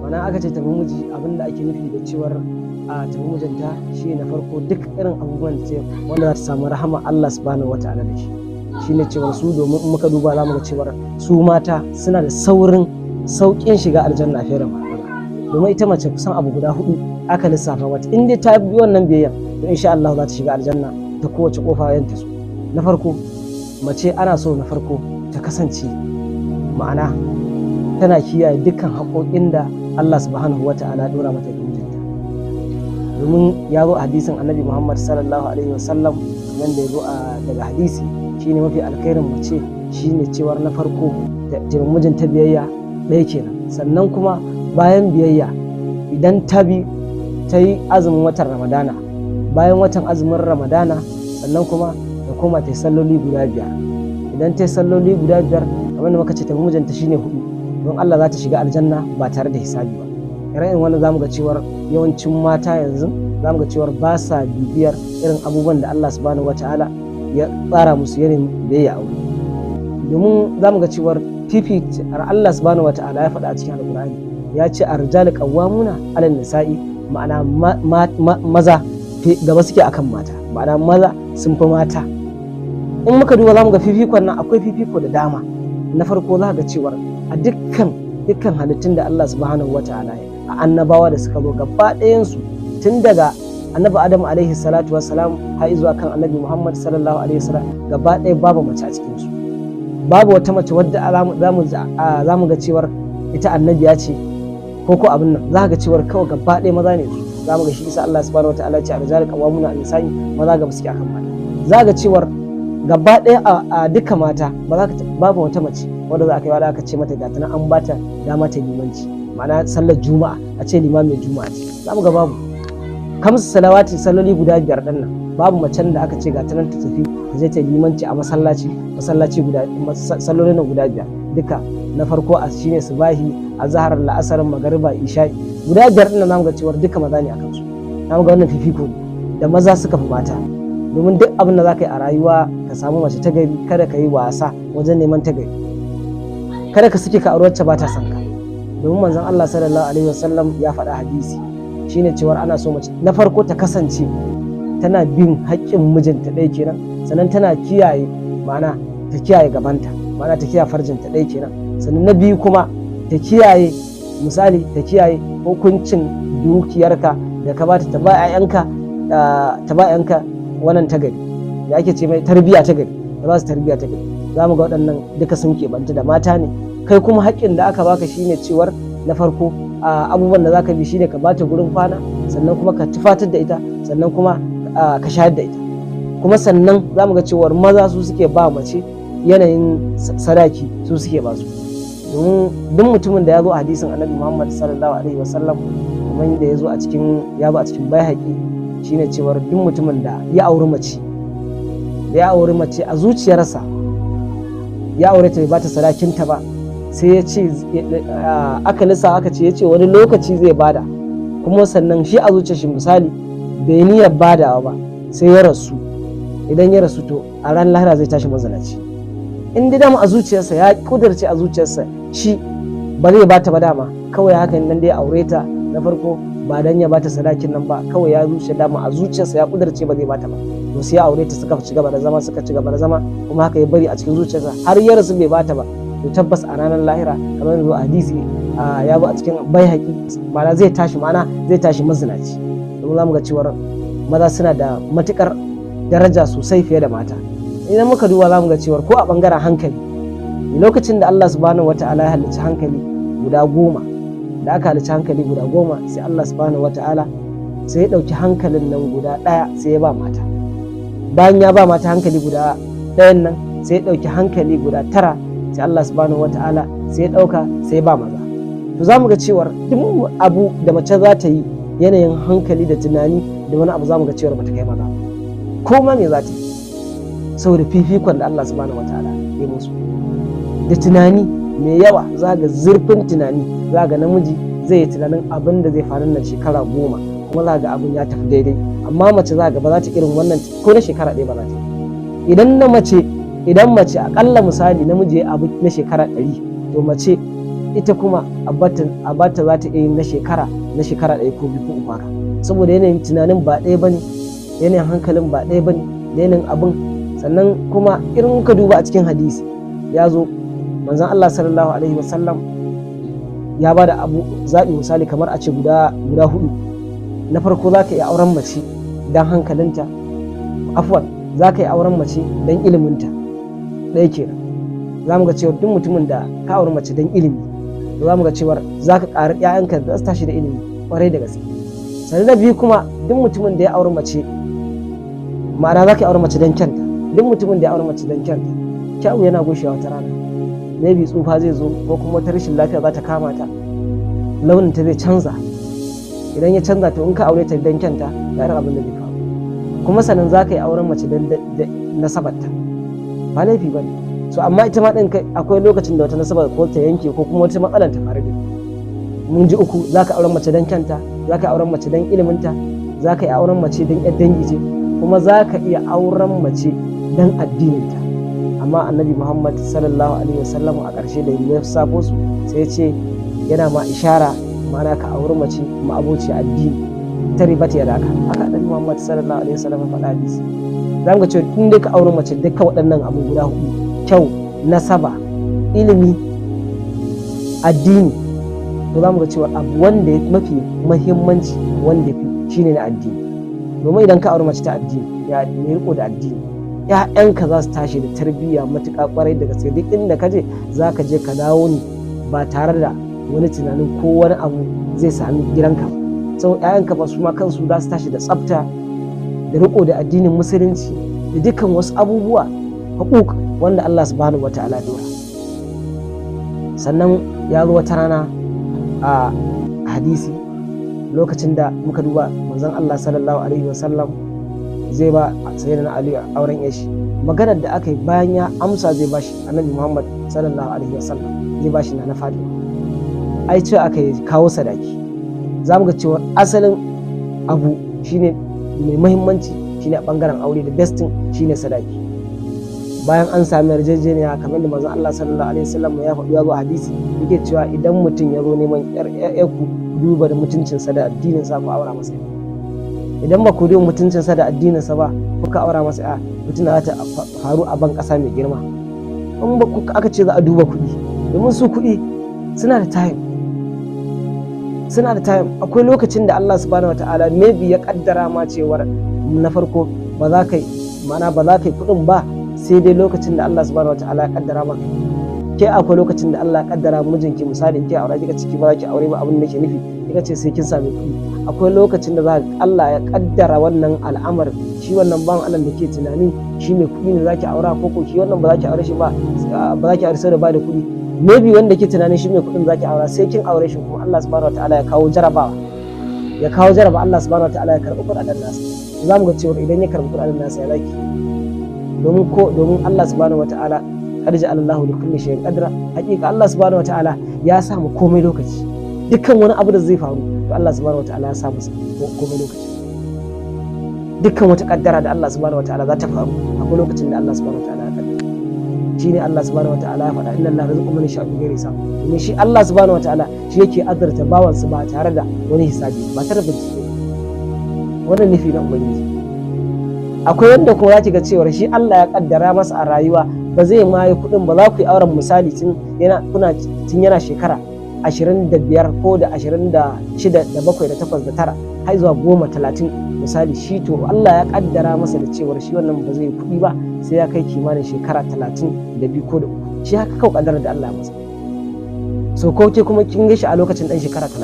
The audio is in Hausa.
Mana aka ce tabi miji, abinda ake nufi da cewar a tabi mijinta shi na farko duk irin abubuwan da wanda za ta samu rahama Allah subhanahu wata'ala da shi shine cewar su, domin in muka duba za mu ga cewar su mata suna da sauƙin shiga aljanna fiye da maza, domin ita mace kusan abu guda 4 aka lissafa mata, in dai ta bi wannan biyayya to insha Allah za ta shiga aljanna ta kowace kofa yanta su. Na farko mace ana so na farko ta kasance ma'ana tana kiyaye dukkan haƙoƙin da Allah subhanahu wata'ala dora mata da mijinta, domin ya zo a hadisin annabi Muhammad sallallahu alaihi wasallam wanda ya zo daga hadisi shine mafi alkhairin mace shine cewar na farko ta mijinta biyayya ɗaya kenan, sannan kuma bayan biyayya idan ta yi azumin watan Ramadana, bayan watan azumin Ramadana sannan kuma da koma ta yi salloli guda 5, idan ta yi salloli guda 5 kamar da muka ce tabi mijinta shine 4, don Allah za ta shiga aljanna ba tare da hisabi ba. Irin wannan zamu ga cewar yawancin mata yanzu zamu ga cewar ba sa bibiyar irin abubuwan da Allah subhanahu wataala ya tsara musu irin biyayya aure, domin zamu ga cewar fifitar Allah subhanahu wataala ya faɗa a cikin alƙur'ani ya ce ar-rijalu qawwamuna 'ala nisa'i, ma'ana maza gaba suke akan mata, ma'ana maza sun fi mata. In muka duba zamu ga fifikon nan akwai fifiko da dama. Na farko za ga cewar a dukkan halittun da Allah subhanahu wata'ala ya a annabawa da suka zo gaba ɗayansu, tun daga annabi Adam alaihi salatu wassalam har zuwa kan annabi Muhammad sallallahu alaihi wasallam, gaba ɗaya babu mace a cikin su, babu wata mace wadda za mu ga cewar ita annabiya ce ko abin nan, za ga cewar kawai gaba ɗaya maza ne su. Za mu ga shi isa Allah subhanahu wata'ala ce ar-rijalu qawwamuna 'ala nisa'i, maza gaba suke akan mata. Za ga cewar gaba ɗaya a duka mata babu wata mace wadda za a kai wadda aka ce mata gata nan an bata dama ta limanci, ma'ana sallar juma'a a ce limamin juma'a ce, za mu ga babu. Kamsu salawati, salloli guda 5 ɗin nan babu macen da aka ce gata nan ta tafi ta je ta limanci a masallaci guda, sallolin nan guda 5 duka. Na farko a shine subahi, azhar, la'asar, magariba, isha'i, guda 5 ɗin nan zamu ga cewar duka maza ne akan su. Zamu ga wannan fifiko ne da maza suka fi mata, domin duk abin da za ka yi a rayuwa ka samu mace ta gari, kada ka yi wasa wajen neman ta gari, kada ka suke ka aure wacce ba ta son ka, domin manzon Allah sallallahu alaihi wasallam ya faɗa hadisi shine cewar ana so mace na farko ta kasance tana bin haƙƙin mijinta ɗaya kenan, sannan tana kiyaye ma'ana ta kiyaye gabanta, ma'ana ta kiyaye farjinta ɗaya kenan, sannan na biyu kuma ta kiyaye misali ta kiyaye hukuncin dukiyarka da ka bata ta ba 'ya'yanka wannan ta gari da ake ce mai tarbiyya ta gari, da ba su tarbiyya ta gari. Za mu ga waɗannan duka sun keɓanta da mata ne. Kai kuma haƙƙin da aka baka shine cewar na farko abubuwan da zaka bi shine ka bata gurin kwana, sannan kuma ka tufatar da ita, sannan kuma ka shayar da ita. Kuma sannan za mu ga cewar maza su suke ba mace yanayin sadaki, su suke ba su, domin duk mutumin da ya zo a hadisin annabi Muhammad sallallahu alaihi wasallam kamar da ya zo a cikin Baihaqi shine cewar duk mutumin da ya auri mace a zuciyarsa, ya aure ta bai bata sadakinta ba, sai ya ce aka ce ya ce wani lokaci zai bada, kuma sannan shi a zuciyar shi misali bai niyyar badawa ba sai ya rasu, idan ya rasu to a ran lahira zai tashi mazinaci. In dai dama a zuciyarsa ya kudurce a zuciyarsa shi ba zai bata ba, dama kawai haka nan dai ya aure ta na farko ba dan ya bata sadakin nan ba, kawai ya zuce dama a zuciyarsa ya kudurce ba zai bata ba, to sai ya aure ta suka ci gaba da zama kuma haka ya bari a cikin zuciyarsa har ya rasu bai bata ba, to tabbas a ranar lahira kamar yanzu a hadisi ya zo a cikin Baihaqi ma'ana zai tashi mazinaci. Domin zamu ga cewar maza suna da matukar daraja sosai fiye da mata. Idan muka duba zamu ga cewar ko a bangaren hankali, lokacin da Allah subhanahu wata'ala ya halicci hankali guda 10, da aka halicci hankali guda 10 sai Allah subhanahu wata'ala sai ya dauki hankalin nan guda 1 sai ya ba mata. Bayan ya ba mata hankali guda 1 nan sai ya dauki hankali guda 9 sai Allah subhanahu wata'ala sai ya dauka sai ya ba maza. To zamu ga cewar duk abu da mace za ta yi, yanayin hankali da tunani da wani abu zamu ga cewar bata kai maza, ko ma me za ta yi saboda fifikon da Allah subhanahu wata'ala ya musu da tunani mai yawa. Za ga zurfin tunani, za ga namiji zai yi tunanin abin da zai faru na shekara 10 kuma za ga abin ya tafi daidai, amma mace za ga ba za ta irin wannan ko na shekara 1 ba za ta yi. Idan mace akalla misali namiji ya abu na shekara 100, to mace ita kuma a bata za ta iya na shekara ɗaya ko biyu ko uku haka, saboda yanayin tunanin ba ɗaya bane, yanayin hankalin ba ɗaya bane da yanayin abin. Sannan kuma irin ka duba a cikin hadisi ya zo manzon Allah sallallahu alaihi wasallam ya ba da abu zaɓi, misali kamar a ce guda hudu. Na farko za ka iya auren mace don hankalinta, afwan za ka yi auren mace don iliminta, ɗaya kenan. Za mu ga cewa duk mutumin da ka auri mace don ilimi, za mu ga cewa za ka ƙari ‘ya'yanka da su tashi da ilimi ƙwarai da gaske. Sannan na biyu kuma duk mutumin da ya auri mace, ma'ana za ka yi auri mace don kyanta. Duk mutumin da ya auri mace don kyanta, kyau yana gushewa wata rana, maybe tsufa zai zo ko kuma wata rashin lafiya za ta kama ta, launin ta zai canza. Idan ya canza to in ka aure ta don kyanta ya irin abin da zai faru. Kuma sannan za ka yi auren mace don nasabarta, ba laifi ba ne. So amma ita ma ɗin akwai lokacin da wata nasabar ko ta yanke ko kuma wata matsalar ta faru da mun ji uku. Za ka auren mace don kyanta, za ka auren mace don iliminta, za ka yi auren mace don yar dangi ce, kuma za ka iya auren mace don addininta. Amma annabi Muhammad sallallahu alaihi wasallam a ƙarshe da ya safo su sai ya ce yana ma ishara, ma'ana ka auri mace ma'aboci addini, ta ribata ya daka. Haka annabi Muhammad sallallahu alaihi wasallam ya faɗa hadisi. Za mu ga cewa in dai ka auri mace duka waɗannan abu guda hudu, kyau, nasaba, ilimi, addini, to za mu ga cewa abu wanda ya mafi muhimmanci wanda fi shine na addini. Domin idan ka auri mace ta addini, ya mai riko da addini, ‘ya'yanka za su tashi da tarbiyya matuƙa ƙwarai da gaske. Duk inda ka je za ka je ka dawo ne ba tare da wani tunanin ko wani abu zai sami gidanka. Sau ‘ya'yanka ba su ma kansu za su tashi da tsafta, da riko da addinin musulunci, da dukkan wasu abubuwa haƙuƙ wanda Allah subhanahu wata'ala dora. Sannan ya zo wata rana a hadisi lokacin da muka duba manzon Allah sallallahu alaihi wasallam zai ba sayyidina Ali auren yashi. Maganar da aka yi bayan ya amsa zai bashi annabi Muhammad sallallahu alaihi wasallam zai bashi na Fatima, ai ce aka yi kawo sadaki. Za mu ga cewa asalin abu shine mai muhimmanci shine a bangaren aure da bestin shine sadaki. Bayan an sami yarjejeniya kamar da manzon Allah sallallahu alaihi wasallam ya faɗi ya zo hadisi yake cewa idan mutum ya zo neman ƴarku duba da mutuncinsa da addininsa ku aura masa. Idan ba ku duba mutuncinsa da addininsa ba kuka aura masa ya, fitina za ta faru a ban ƙasa mai girma. In ba kuka aka ce za a duba kuɗi, domin su kuɗi suna da time, akwai lokacin da Allah subhanahu wataala maybe ya kaddara ma cewar na farko ba za ka yi kuɗin ba sai dai lokacin da Allah subhanahu wataala ya kaddara ma. Ke akwai lokacin da Allah ya kaddara mijinki, misali ke aure kika ciki ba za ki aure ba, abin da ke nufi kika ce sai kin sami kuɗi. Akwai lokacin da za Allah ya kaddara wannan al'amar, shi wannan ban Allah da ke tunani shi mai kuɗi ne za ki aura, ko shi wannan ba za ki aure shi ba za ki aure sai da ba da kuɗi. Maybe wanda ke tunanin shi mai kuɗin za ki aura sai kin aure shi, kuma Allah subhanahu wataala ya kawo jaraba Allah subhanahu wataala ya karɓi kuɗaɗen nasa. Za mu ga cewa idan ya karɓi kuɗaɗen nasa ya zaki, domin Allah subhanahu wataala qad ja'ala Allahu li kulli shay'in qadra. Hakika Allah subhanahu wataala ya sa mu komai lokaci. Dukkan wani abu da zai faru to Allah subhanahu wataala ya sa mu komai lokaci. Dukkan wata kaddara da Allah subhanahu wataala za ta faru akwai lokacin da Allah subhanahu wataala ya kaddara. Shine Allah subhanahu wataala ya faɗa inna Allaha rizqu man yasha'u bighairi hisab. Domin shi Allah subhanahu wataala shi yake azurta bawansa ba tare da wani hisabi, ba tare da bincike. Wannan nufi na Ubangiji. Akwai wanda kuma za ki ga cewa shi Allah ya kaddara masa a rayuwa ba zai ma yi kuɗin ba. Za ku yi auren misali tun yana shekara 25 ko da 26 da 7 da 8 da 9 har zuwa 10 30 misali, shi to Allah ya kaddara masa da cewar shi wannan ba zai yi kuɗi ba sai ya kai kimanin shekara 32 ko da 3. Shi haka kawai kaddara da Allah ya masa. So ko ke kuma kin ga shi a lokacin dan shekara 30.